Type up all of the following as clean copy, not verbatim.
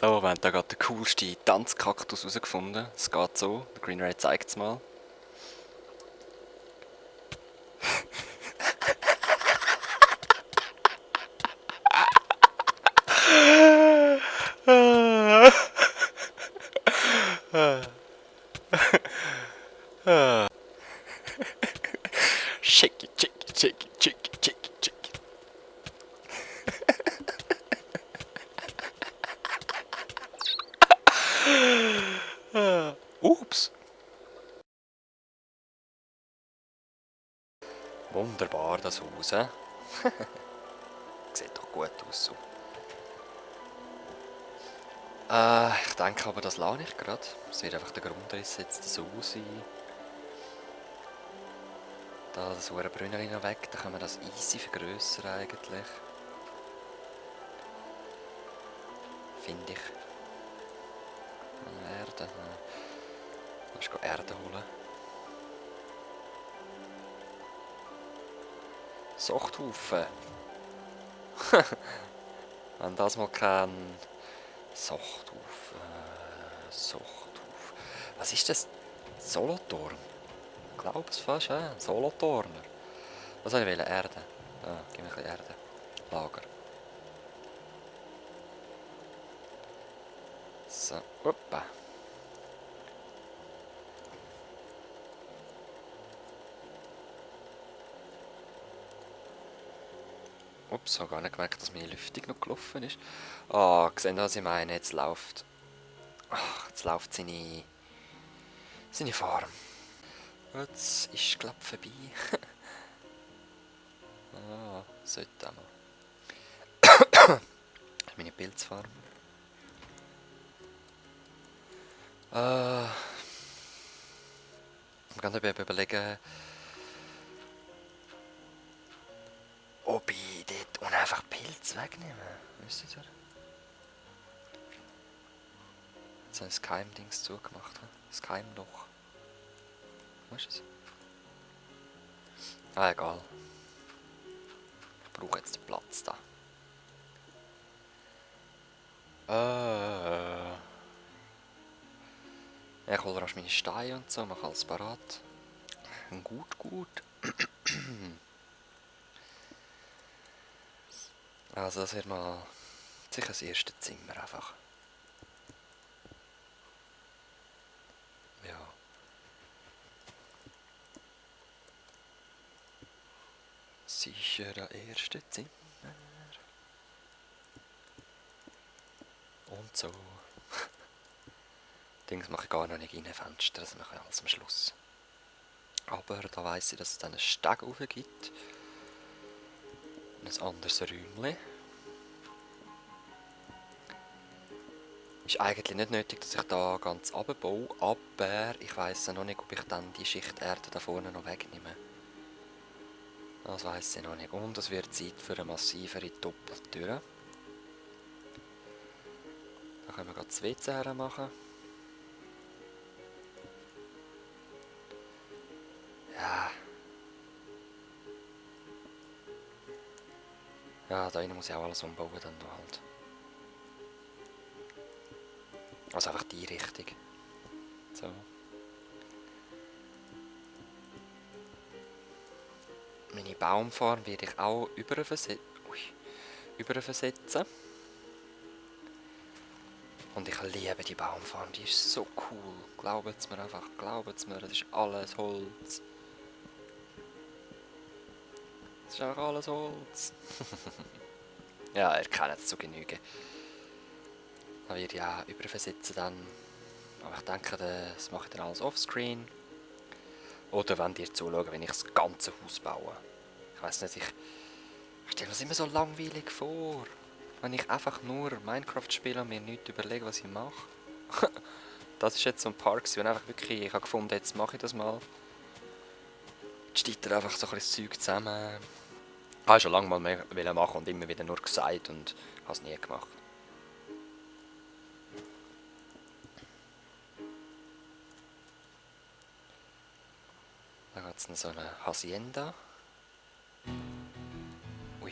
Oh, wir haben da gerade den coolsten Tanzkaktus herausgefunden. Es geht so. Der Green Ray zeigt es mal. Shake it, shake it, shake it, shake it, shake it, shake it. Ups. Wunderbar, das Haus. Sieht doch gut aus so. Ich denke aber, das lasse ich gerade. Es wird einfach der Grundriss jetzt so sein. Da das hohe Brünnchen noch weg, dann können wir das easy vergrössern eigentlich. Finde ich. Erde. Ich muss Erde holen. Sachthaufen. Wenn das mal kein Sachthaufen. Sachthaufen. Was ist das? Solothurn? Ich glaube es fast, ja. Solothurner. Was soll ich wollen? Erde. Ah, gib mir ein bisschen Erde. Lager. So, hoppa. Ups, ich habe gar nicht gemerkt, dass meine Lüftung noch gelaufen ist. Ah, gesehen, was ich meine? Jetzt läuft seine Farm. Jetzt ist, glaube ich, vorbei. Sollte auch mal. Meine Pilzfarm. Ich kann mir überlegen, ob ich dort unten einfach Pilz wegnehme. Wisst ihr? Jetzt habe ich das Keimdings zugemacht. Das Keimloch. Was ist es? Ah, egal. Ich brauche jetzt den Platz da. Ich hole rasch meine Steine und so, mache alles parat. Gut. Also das wird mal sicher das erste Zimmer einfach. Ja. Sicher das erste Zimmer. Und so. Dings mache ich gar noch nicht rein, Fenster, das mache ich alles am Schluss. Aber da weiss ich, dass es dann einen Steg rauf gibt. Ein anderes Räumchen. Ist eigentlich nicht nötig, dass ich da ganz runterbaue, aber ich weiss noch nicht, ob ich dann die Schicht Erde da vorne noch wegnehme. Das weiss ich noch nicht. Und es wird Zeit für eine massivere Doppeltür. Da können wir gerade das WC machen. Ja, da innen muss ich auch alles umbauen dann da halt. Also einfach die Richtung. So. Meine Baumfarm werde ich auch überversetzen. Und ich liebe die Baumfarm, die ist so cool. Glaubt's mir einfach, das ist alles Holz. Das ist einfach alles Holz. Ja, ihr kennt es zu Genüge. Da werde ich auch überversetzen dann. Aber ich denke, das mache ich dann alles offscreen. Oder wenn ihr zuschauen, wenn ich das ganze Haus baue. Ich weiss nicht, ich stelle mir das immer so langweilig vor. Wenn ich einfach nur Minecraft spiele und mir nichts überlege, was ich mache. Das ist jetzt so ein Park, wo einfach wirklich, ich habe gefunden, jetzt mache ich das mal. Jetzt steht einfach so ein bisschen Zeug zusammen. Ich habe schon lange mal mehr machen und immer wieder nur gesagt und habe es nie gemacht. Da gibt es noch so eine Hacienda. Ui,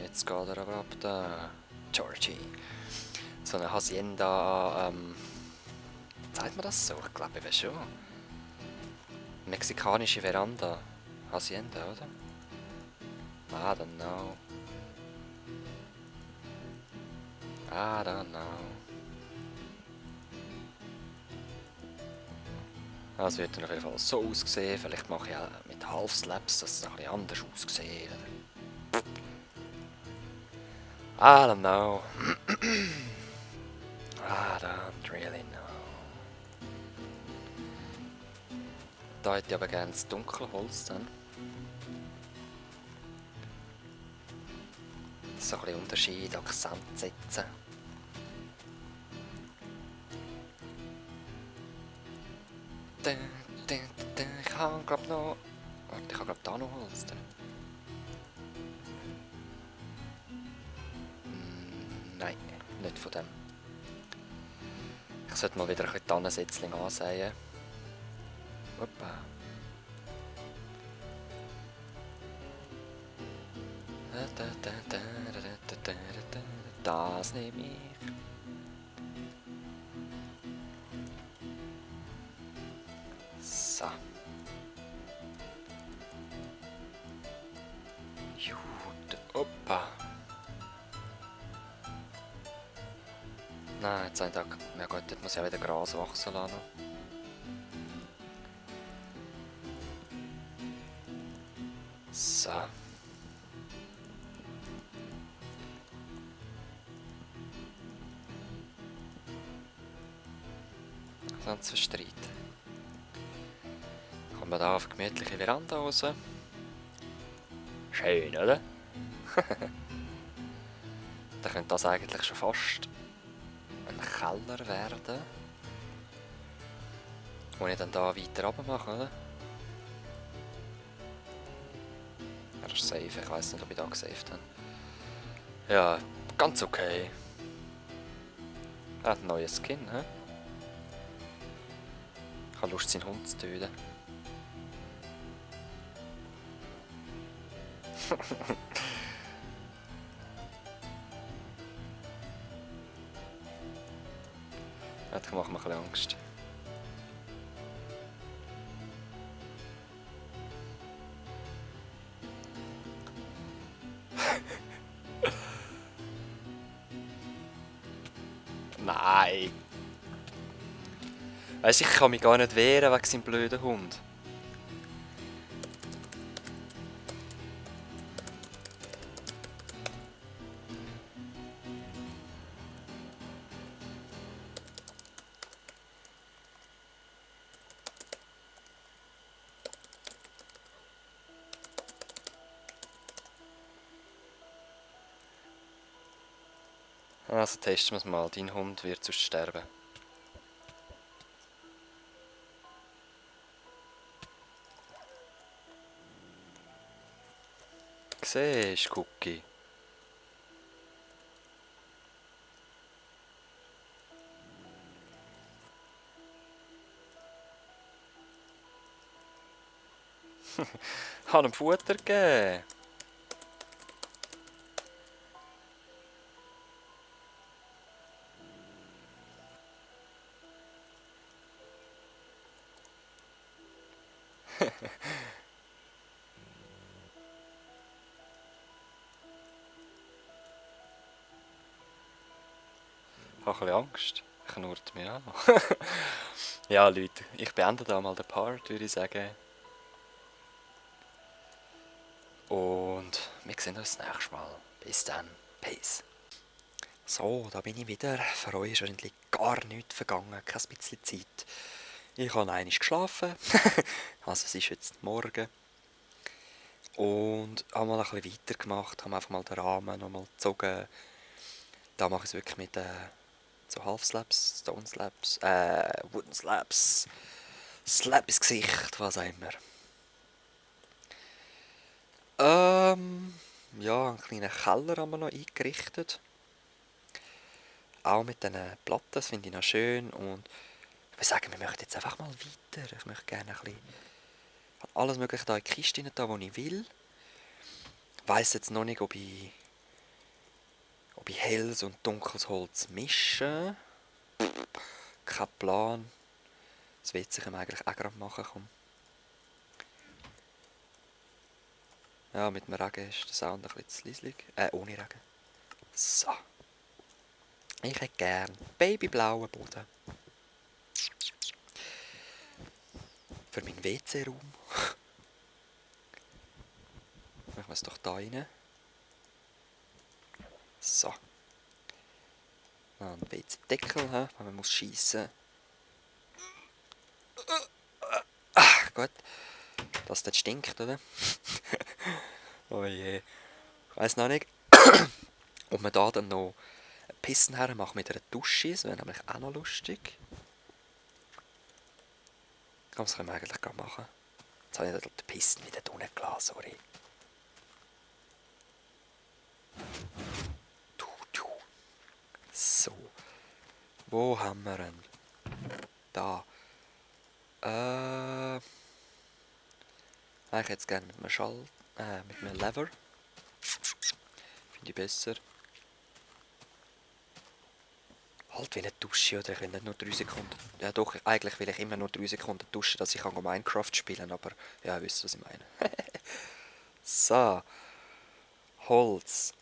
jetzt geht er aber ab da. Georgie. So eine Hacienda, sagt man das so? Ich glaube eben schon. Mexikanische Veranda. Hacienda, oder? I don't know. I don't know. Es wird dann auf jeden Fall so aussehen. Vielleicht mache ich auch mit Half-Slaps, dass es ein bisschen anders aussieht. I don't know. I don't really know. Da hätte ich aber gerne das dunkle Holz dann. So ein bisschen Unterschied, Akzent setzen. Ich habe glaube noch... Warte, ich habe glaube da noch Holz. Nein, nicht von dem. Ich sollte mal wieder ein bisschen Tannensetzling ansehen. Hoppa. Das nehme ich. So. Gut. Hoppa. Nein, jetzt habe ich gedacht, ja gut, dort muss ja wieder Gras wachsen lassen. So. Sonst verstreiten. Kommen wir da auf die gemütliche Veranda raus. Schön, oder? Dann könnte das eigentlich schon fast ein Keller werden. Wo ich dann da weiter runter mache, oder? Er ist safe, ich weiss nicht, ob ich da gesaved habe. Ja, ganz okay. Er hat einen neuen Skin, hä? Ich habe Lust, seinen Hund zu töten. Ich mache mir ein bisschen Angst. Nein! Weißt du, ich kann mich gar nicht wehren wegen seinem blöden Hund. Also testen wir es mal. Dein Hund wird sonst sterben. Siehst du, Cookie? Ich habe ihm Futter gegeben. Ich habe ein bisschen Angst. Er knurrt mich an. Ja, Leute, ich beende da mal den Part, würde ich sagen. Und wir sehen uns das nächste Mal. Bis dann. Peace. So, da bin ich wieder. Für euch ist wahrscheinlich gar nichts vergangen, kein bisschen Zeit. Ich habe einmal geschlafen. Also es ist jetzt morgen. Und habe mal ein bisschen weitergemacht, habe einfach mal den Rahmen nochmal gezogen. Da mache ich es wirklich mit so Half-Slaps, Stone-Slaps, Wooden-Slaps, Slap ins Gesicht, was auch immer. Ja, einen kleinen Keller haben wir noch eingerichtet. Auch mit diesen Platten, das finde ich noch schön. Und ich würde sagen, wir möchten jetzt einfach mal weiter. Ich möchte gerne ein bisschen alles Mögliche da in die Kiste rein, wo ich will. Ich weiss jetzt noch nicht, ob ich helles und dunkles Holz mischen. Kein Plan. Das wird sich eigentlich auch gerade machen. Komm. Ja, mit dem Regen ist der Sound ein bisschen zu leislich. Ohne Regen. So. Ich hätte gern babyblauen Boden. Für meinen WC-Raum. Machen wir es doch da rein. So. Dann ein WC-Deckel, wenn man muss schiessen. Gut. Dass das stinkt, oder? Oh je. Ich weiss noch nicht. Ob man da dann noch Pissen her macht mit einer Dusche. Das wäre nämlich auch noch lustig. Das können wir eigentlich gerade machen. Jetzt habe ich den Pissen wieder unten gelassen, sorry. So. Wo haben wir ihn? Da. Ich hätte es gerne mit einem mit einem Lever. Finde ich besser. Halt wie eine Dusche, oder? Ich will nicht nur 3 Sekunden... Ja doch, eigentlich will ich immer nur 3 Sekunden duschen, dass ich Minecraft spielen kann, aber... Ja, ihr wisst, was ich meine. So. Holz.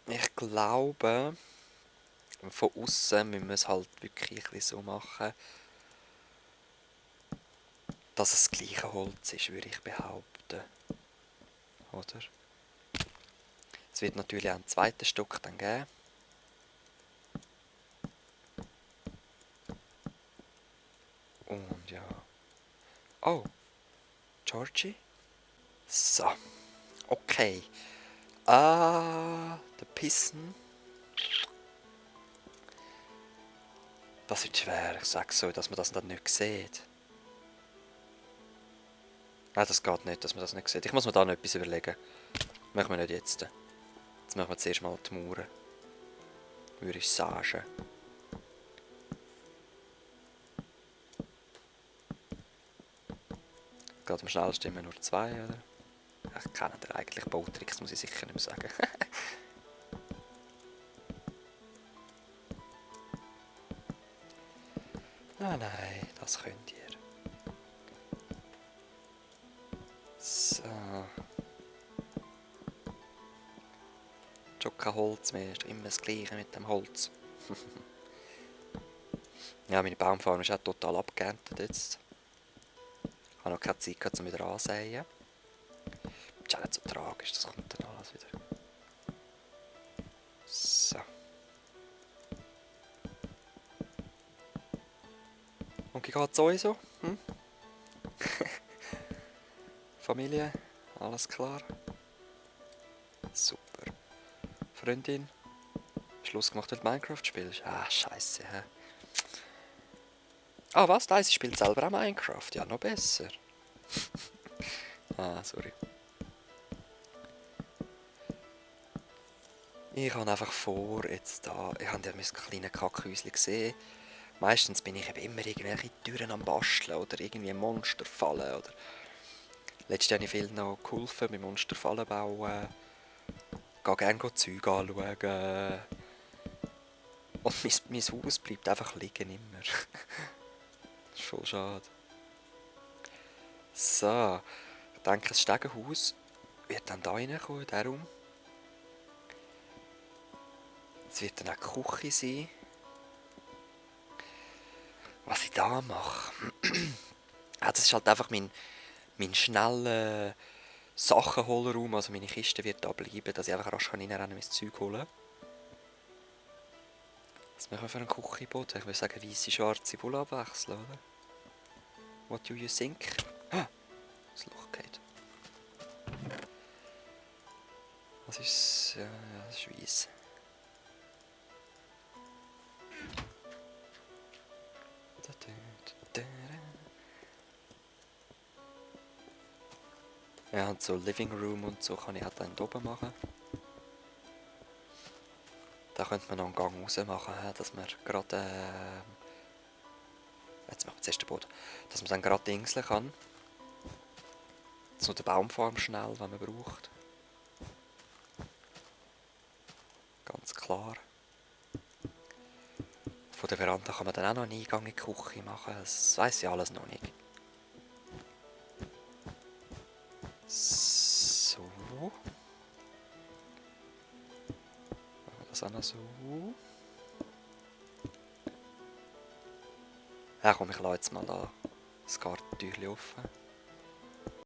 Ich glaube... Von außen müssen wir es halt wirklich ein bisschen so machen, dass es das gleiche Holz ist, würde ich behaupten. Oder? Es wird natürlich auch ein zweites Stück dann geben. Und ja. Oh. Georgie? So. Okay. Der Pissen. Das wird schwer. Ich sage so, dass man das dann nicht sieht. Nein, das geht nicht, dass man das nicht sieht. Ich muss mir da noch etwas überlegen. Machen wir nicht jetzt. Jetzt machen wir zuerst mal die Mauern. Würde ich sagen. Geht am schnellsten immer nur 2, oder? Ich kenne den eigentlich Bautricks, muss ich sicher nicht mehr sagen. Nein, das könnt ihr. So. Schon kein Holz mehr, ist immer das Gleiche mit dem Holz. Ja, meine Baumfarm ist auch total abgeerntet jetzt. Ich habe noch keine Zeit gehabt, um wieder ansäen. Ist auch nicht so tragisch, das kommt dann alles wieder. So. Und wie geht's euch so? Familie? Alles klar? Super. Freundin? Schluss gemacht, weil du Minecraft spielst? Ah, scheiße, hä? Ah, was? Nein, sie spielt selber auch Minecraft. Ja, noch besser. Sorry. Ich habe einfach vor, jetzt da... Ich habe ja mein kleines Kackhäuschen gesehen. Meistens bin ich eben immer irgendwelche Türen am Basteln oder irgendwie Monster fallen. Oder letztes Jahr habe ich viel noch geholfen mit Monsterfallen bauen. Gehe gerne Zeug anschauen. Und mein Haus bleibt einfach liegen immer. Das ist voll schade. So, ich denke, das Stegenhaus wird dann da reinkommen, darum. Es wird dann auch die Küche sein. Was ich da mache? Das ist halt einfach mein schneller Sachenholraum. Also meine Kiste wird da bleiben, dass ich einfach rasch reinrennen kann, mein Zeug holen. Was machen wir für einen Küchenboden? Ich würde sagen, weisse, schwarze Wolle abwechseln, oder? What do you think? Das Loch geht. Was ist... Ja, das ist weiss. Ja, und so Living Room und so kann ich auch dann oben machen. Da könnte man noch einen Gang raus machen, dass man gerade... jetzt machen wir zuerst den Boden. Dass man dann gerade dingseln kann. Zu der Baumfarm schnell, wenn man braucht. Ganz klar. Von der Veranda kann man dann auch noch einen Eingang in die Küche machen. Das weiss ich alles noch nicht. So. Machen wir das auch noch so. Ja komm, ich lasse jetzt mal da das Gartentürchen offen.